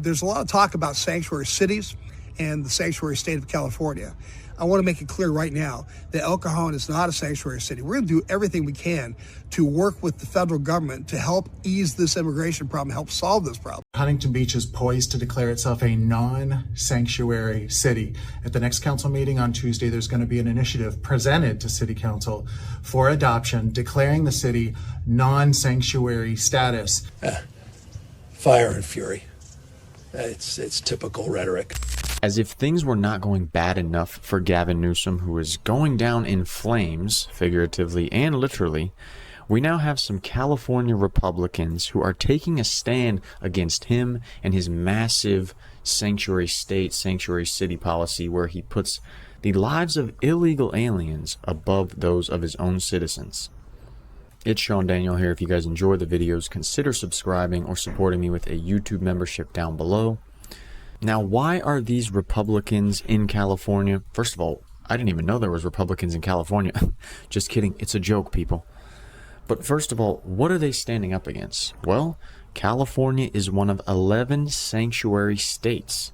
There's a lot of talk about sanctuary cities and the sanctuary state of California. I want to make it clear right now that El Cajon is not a sanctuary city. We're going to do everything we can to work with the federal government to help ease this immigration problem, help solve this problem. Huntington Beach is poised to declare itself a non-sanctuary city. At the next council meeting on Tuesday, there's going to be an initiative presented to City Council for adoption, declaring the city non-sanctuary status. Fire and fury. It's typical rhetoric. As if things were not going bad enough for Gavin Newsom, who is going down in flames, figuratively and literally, we now have some California Republicans who are taking a stand against him and his massive sanctuary state, sanctuary city policy, where he puts the lives of illegal aliens above those of his own citizens. It's itsSeanDaniel here. If you guys enjoy the videos, consider subscribing or supporting me with a YouTube membership down below. Now, why are these Republicans in California? First of all, I didn't even know there was Republicans in California. Just kidding. It's a joke, people. But first of all, what are they standing up against? Well, California is one of 11 sanctuary states.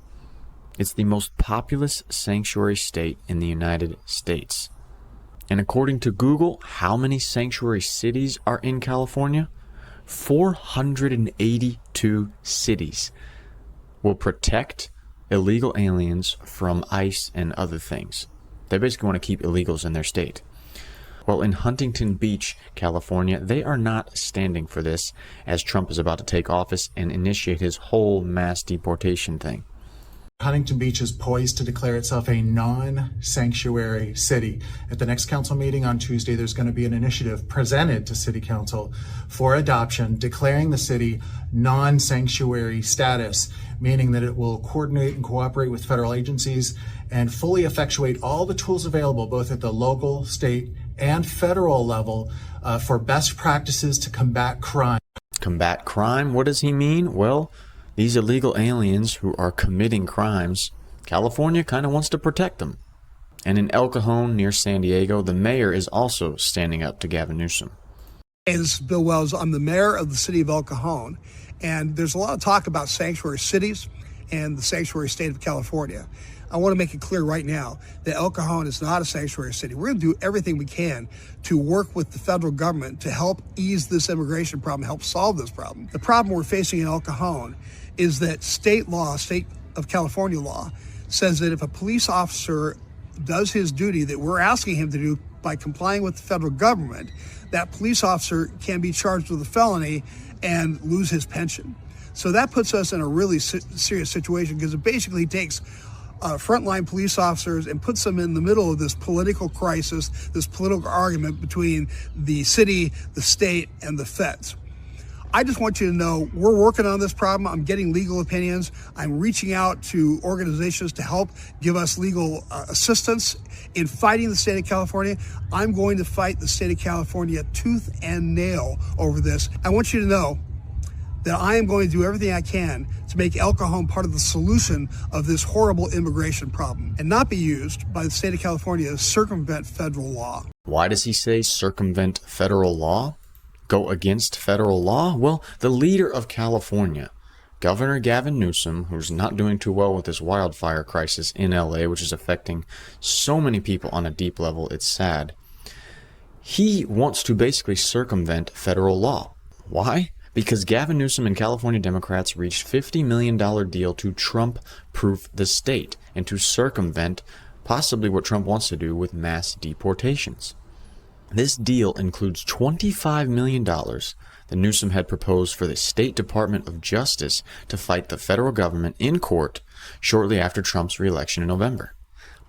It's the most populous sanctuary state in the United States. And according to Google, how many sanctuary cities are in California? 482 cities will protect illegal aliens from ICE and other things. They basically want to keep illegals in their state. Well, in Huntington Beach, California, they are not standing for this, as Trump is about to take office and initiate his whole mass deportation thing. Huntington Beach is poised to declare itself a non-sanctuary city. At the next council meeting on Tuesday, there's going to be an initiative presented to City Council for adoption, declaring the city non-sanctuary status, meaning that it will coordinate and cooperate with federal agencies and fully effectuate all the tools available, both at the local, state, and federal level, for best practices to combat crime. Combat crime? What does he mean? Well, these illegal aliens who are committing crimes, California kind of wants to protect them. And in El Cajon, near San Diego, the mayor is also standing up to Gavin Newsom. Hey, this is Bill Wells. I'm the mayor of the city of El Cajon, and there's a lot of talk about sanctuary cities and the sanctuary state of California. I want to make it clear right now that El Cajon is not a sanctuary city. We're going to do everything we can to work with the federal government to help ease this immigration problem, help solve this problem. The problem we're facing in El Cajon is that state law, state of California law, says that if a police officer does his duty that we're asking him to do by complying with the federal government, that police officer can be charged with a felony and lose his pension. So that puts us in a really serious situation, because it basically takes frontline police officers and puts them in the middle of this political crisis, this political argument between the city, the state, and the feds. I just want you to know we're working on this problem. I'm getting legal opinions. I'm reaching out to organizations to help give us legal assistance in fighting the state of California. I'm going to fight the state of California tooth and nail over this. I want you to know that I am going to do everything I can to make El Cajon part of the solution of this horrible immigration problem and not be used by the state of California to circumvent federal law. Why does he say circumvent federal law? Go against federal law? Well, the leader of California, Governor Gavin Newsom, who's not doing too well with this wildfire crisis in LA, which is affecting so many people on a deep level, it's sad. He wants to basically circumvent federal law. Why? Because Gavin Newsom and California Democrats reached $50 million deal to Trump-proof the state and to circumvent possibly what Trump wants to do with mass deportations. This deal includes $25 million that Newsom had proposed for the State Department of Justice to fight the federal government in court shortly after Trump's re-election in November.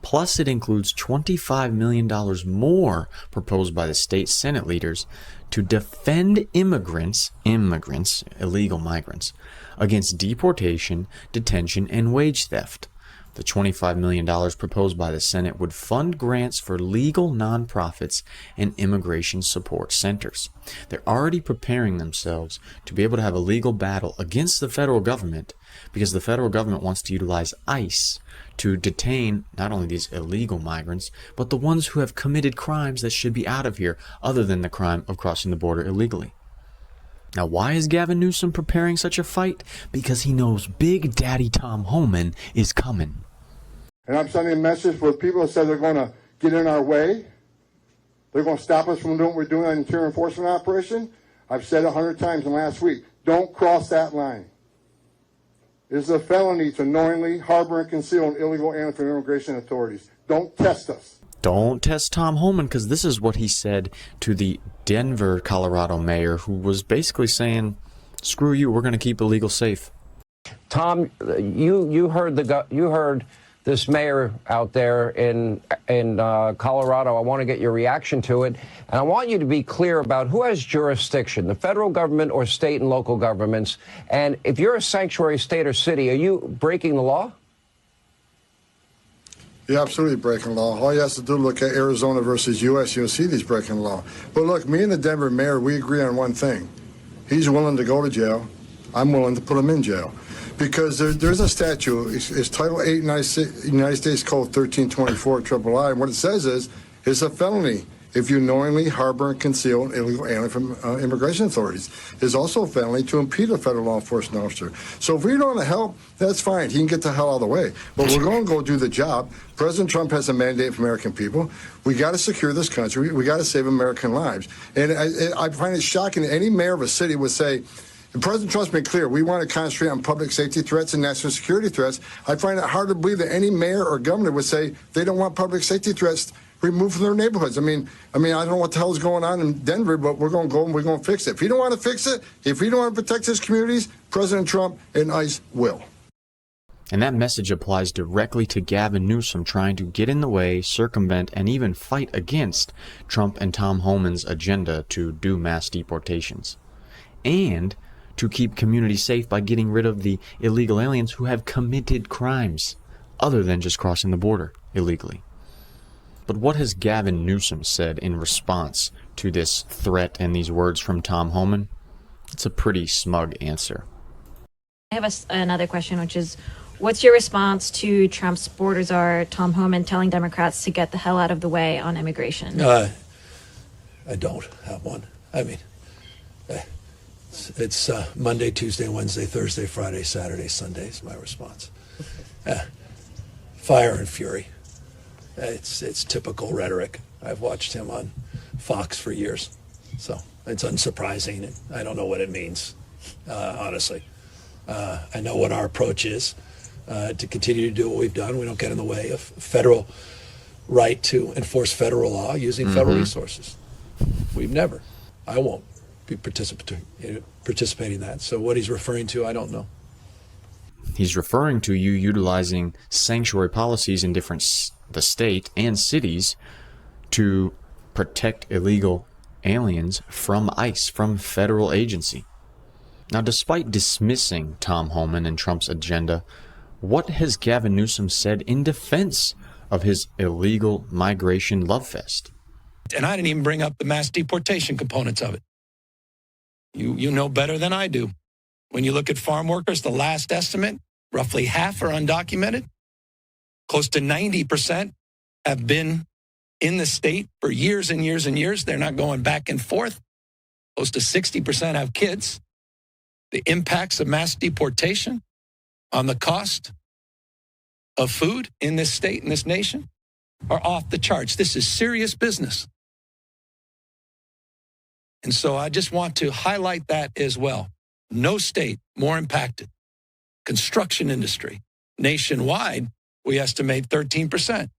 Plus, it includes $25 million more proposed by the state Senate leaders to defend immigrants, illegal migrants, against deportation, detention, and wage theft. The $25 million proposed by the Senate would fund grants for legal nonprofits and immigration support centers. They're already preparing themselves to be able to have a legal battle against the federal government, because the federal government wants to utilize ICE to detain not only these illegal migrants, but the ones who have committed crimes that should be out of here, other than the crime of crossing the border illegally. Now, why is Gavin Newsom preparing such a fight? Because he knows Big Daddy Tom Homan is coming. And I'm sending a message for people that said they're going to get in our way. They're going to stop us from doing what we're doing on an interior enforcement operation. I've said it 100 times in the last week. Don't cross that line. It is a felony to knowingly harbor and conceal an illegal alien from immigration authorities. Don't test us. Don't test Tom Homan, because this is what he said to the Denver, Colorado mayor, who was basically saying, screw you, we're going to keep illegal safe. Tom, you heard this mayor out there in Colorado. I want to get your reaction to it. And I want you to be clear about who has jurisdiction, the federal government or state and local governments. And if you're a sanctuary state or city, are you breaking the law? You're absolutely breaking law. All you have to do is look at Arizona versus U.S. You'll see these breaking law. But look, me and the Denver mayor, we agree on one thing. He's willing to go to jail. I'm willing to put him in jail. Because there's a statute. It's Title 8 United States Code 1324 III. And what it says is, it's a felony if you knowingly harbor and conceal an illegal alien from immigration authorities. It's also a felony to impede a federal law enforcement officer. So if we don't want to help, that's fine. He can get the hell out of the way. But we're going to go do the job. President Trump has a mandate for American people. We got to secure this country. We got to save American lives. And I find it shocking that any mayor of a city would say, President Trump's been clear. We want to concentrate on public safety threats and national security threats. I find it hard to believe that any mayor or governor would say they don't want public safety threats removed from their neighborhoods. I mean, I don't know what the hell is going on in Denver, but we're going to go and we're going to fix it. If you don't want to fix it, if you don't want to protect his communities, President Trump and ICE will. And that message applies directly to Gavin Newsom trying to get in the way, circumvent, and even fight against Trump and Tom Homan's agenda to do mass deportations. And to keep communities safe by getting rid of the illegal aliens who have committed crimes other than just crossing the border illegally. But what has Gavin Newsom said in response to this threat and these words from Tom Homan? It's a pretty smug answer. I have another question, which is, what's your response to Trump's border czar, Tom Homan, telling Democrats to get the hell out of the way on immigration? I don't have one. I mean, it's Monday, Tuesday, Wednesday, Thursday, Friday, Saturday, Sunday is my response. Fire and fury. It's typical rhetoric. I've watched him on Fox for years, so it's unsurprising. And I don't know what it means, honestly. I know what our approach is, to continue to do what we've done. We don't get in the way of federal right to enforce federal law using federal resources. We've never. I won't be participating in that. So what he's referring to, I don't know. He's referring to you utilizing sanctuary policies in the state and cities to protect illegal aliens from ICE, from federal agency. Now, despite dismissing Tom Homan and Trump's agenda, what has Gavin Newsom said in defense of his illegal migration love fest? And I didn't even bring up the mass deportation components of it. You know better than I do. When you look at farm workers, the last estimate, roughly half are undocumented. Close to 90% have been in the state for years and years and years. They're not going back and forth. Close to 60% have kids. The impacts of mass deportation on the cost of food in this state, in this nation, are off the charts. This is serious business. And so I just want to highlight that as well. No state more impacted. Construction industry. Nationwide, we estimate 13%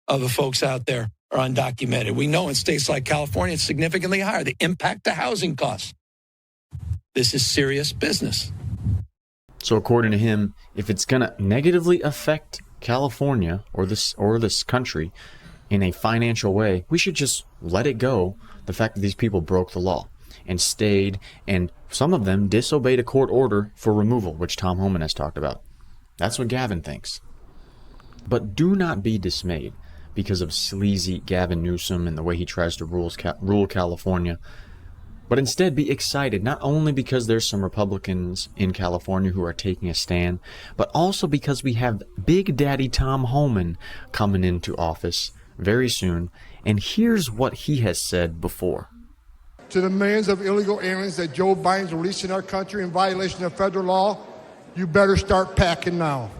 of the folks out there are undocumented. We know in states like California, it's significantly higher. The impact to housing costs. This is serious business. So according to him, if it's going to negatively affect California or this country in a financial way, we should just let it go. The fact that these people broke the law and stayed, and some of them disobeyed a court order for removal, which Tom Homan has talked about. That's what Gavin thinks. But do not be dismayed because of sleazy Gavin Newsom and the way he tries to rule California. But instead be excited, not only because there's some Republicans in California who are taking a stand, but also because we have Big Daddy Tom Homan coming into office very soon. And here's what he has said before. to the millions of illegal aliens that Joe Biden's releasing our country in violation of federal law, you better start packing now.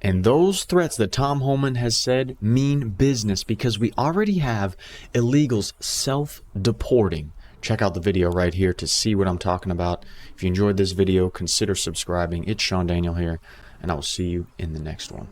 And those threats that Tom Homan has said mean business, because we already have illegals self-deporting. Check out the video right here to see what I'm talking about. If you enjoyed this video, consider subscribing. It's Sean Daniel here, and I will see you in the next one.